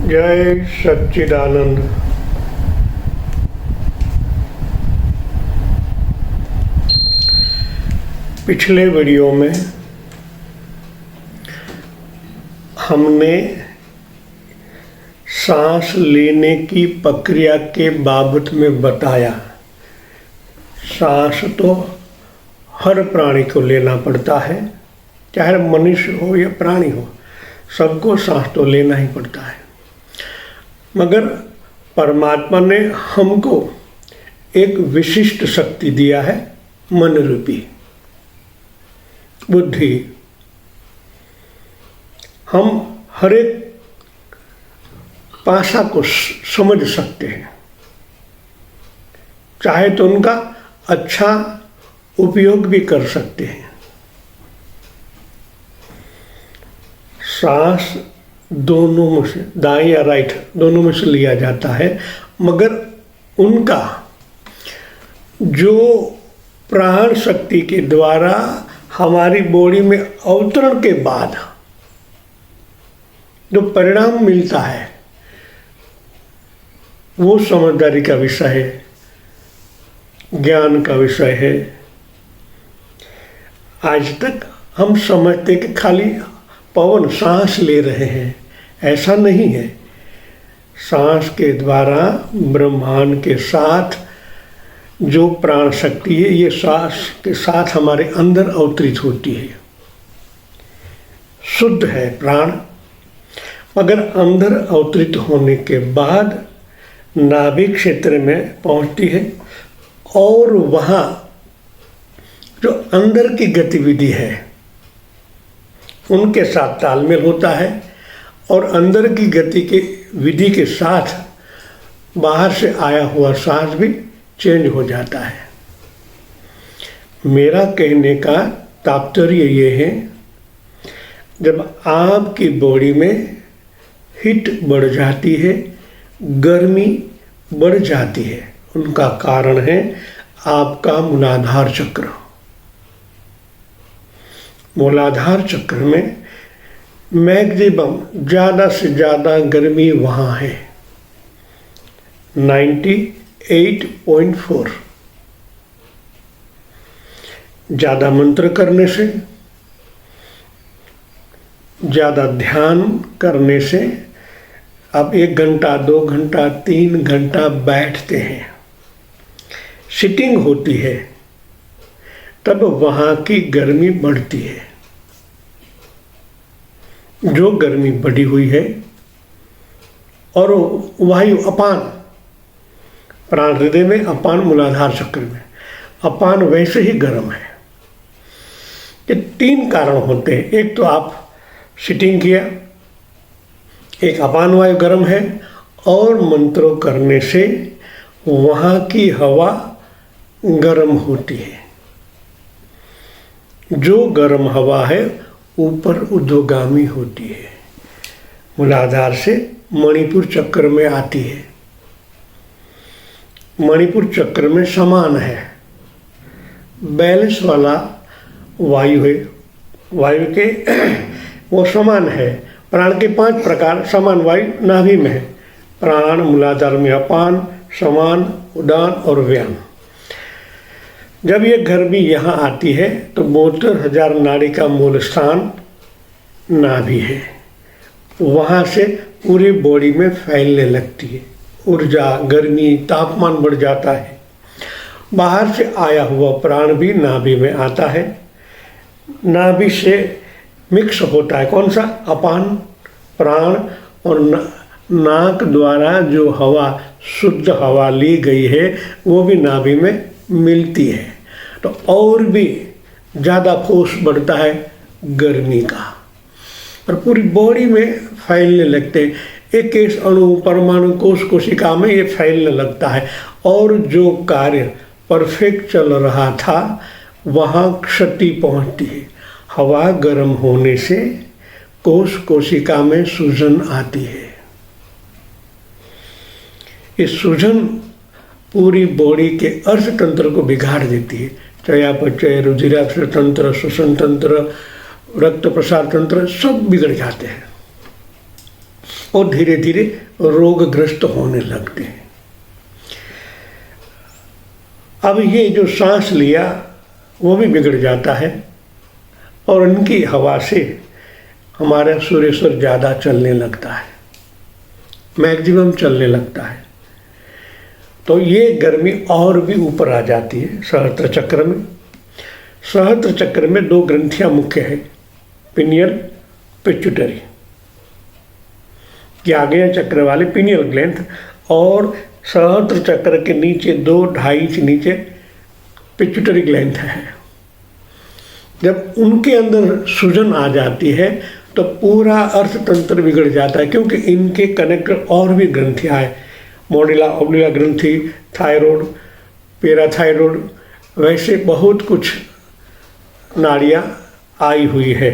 जय सच्चिदानंद। पिछले वीडियो में हमने सांस लेने की प्रक्रिया के बाबत में बताया। सांस तो हर प्राणी को लेना पड़ता है, चाहे मनुष्य हो या प्राणी हो, सबको सांस तो लेना ही पड़ता है। मगर परमात्मा ने हमको एक विशिष्ट शक्ति दिया है, मन रूपी बुद्धि। हम हर एक पासा को समझ सकते हैं, चाहे तो उनका अच्छा उपयोग भी कर सकते हैं। सांस दोनों में से, दाएं या राइट दोनों में से लिया जाता है, मगर उनका जो प्राण शक्ति के द्वारा हमारी बॉडी में अवतरण के बाद जो परिणाम मिलता है वो समझदारी का विषय है, ज्ञान का विषय है। आज तक हम समझते कि खाली पवन सांस ले रहे हैं, ऐसा नहीं है। सांस के द्वारा ब्रह्मांड के साथ जो प्राण शक्ति है, ये सांस के साथ हमारे अंदर अवतरित होती है। शुद्ध है प्राण, मगर अंदर अवतरित होने के बाद नाभि क्षेत्र में पहुंचती है और वहाँ जो अंदर की गतिविधि है उनके साथ तालमेल होता है और अंदर की गति के विधि के साथ बाहर से आया हुआ सांस भी चेंज हो जाता है। मेरा कहने का तात्पर्य ये है, जब आपकी बॉडी में हीट बढ़ जाती है, गर्मी बढ़ जाती है, उनका कारण है आपका मूलाधार चक्र। मूलाधार चक्र में मैक्सिमम ज़्यादा से ज़्यादा गर्मी वहाँ है, 98.4। ज़्यादा मंत्र करने से, ज़्यादा ध्यान करने से, आप 1 घंटा 2 घंटा 3 घंटा बैठते हैं, सिटिंग होती है, तब वहाँ की गर्मी बढ़ती है। जो गर्मी बढ़ी हुई है और वायु अपान, प्राण हृदय में, अपान मूलाधार चक्र में, अपान वैसे ही गर्म है। ये 3 कारण होते हैं। एक तो आप सिटिंग किया, एक अपान वायु गर्म है, और मंत्रों करने से वहाँ की हवा गर्म होती है। जो गर्म हवा है ऊपर ऊर्ध्वगामी होती है, मूलाधार से मणिपुर चक्र में आती है। मणिपुर चक्र में समान है, बैलेंस वाला वायु है, वायु के वो समान है। प्राण के 5 प्रकार समान वायु नाभि में है। प्राण मूलाधार में अपान, समान, उदान और व्यान। जब ये गर्मी यहाँ आती है तो 72,000 नाड़ी का मूल स्थान नाभि है, वहाँ से पूरी बॉडी में फैलने लगती है। ऊर्जा, गर्मी, तापमान बढ़ जाता है। बाहर से आया हुआ प्राण भी नाभि में आता है, नाभि से मिक्स होता है। कौन सा? अपान प्राण, और नाक द्वारा जो हवा, शुद्ध हवा ली गई है, वो भी नाभि में मिलती है। तो और भी ज़्यादा फोर्स बढ़ता है गर्मी का, और पूरी बॉडी में फैलने लगते हैं। एक एक अणु, परमाणु, कोश, कोशिका में ये फैलने लगता है, और जो कार्य परफेक्ट चल रहा था वहाँ क्षति पहुँचती है। हवा गर्म होने से कोश, कोशिका में सूजन आती है। इस सूजन पूरी बॉडी के अर्थतंत्र को बिगाड़ देती है। चयापचय, रुधिराक्ष तंत्र, श्वसन तंत्र, रक्त प्रसार तंत्र सब बिगड़ जाते हैं। और धीरे धीरे रोगग्रस्त होने लगते हैं। अब ये जो सांस लिया वो भी बिगड़ जाता है और उनकी हवा से हमारा सूर्यस्वर ज़्यादा चलने लगता है, मैक्सिमम चलने लगता है। तो ये गर्मी और भी ऊपर आ जाती है सहस्त्र चक्र में। सहस्त्र चक्र में 2 ग्रंथियां मुख्य है, पिनियल, पिट्यूटरी। ये आगे चक्र वाले पिनियल ग्लैंड और सहस्त्र चक्र के नीचे 2-2.5 इंच नीचे पिट्यूटरी ग्लैंड है। जब उनके अंदर सूजन आ जाती है तो पूरा अर्थतंत्र बिगड़ जाता है, क्योंकि इनके कनेक्टर और भी ग्रंथियाँ हैं, मोडिला ओब्लिला ग्रंथि, थायराइड, पैराथायराइड, वैसे बहुत कुछ नाड़ियाँ आई हुई है।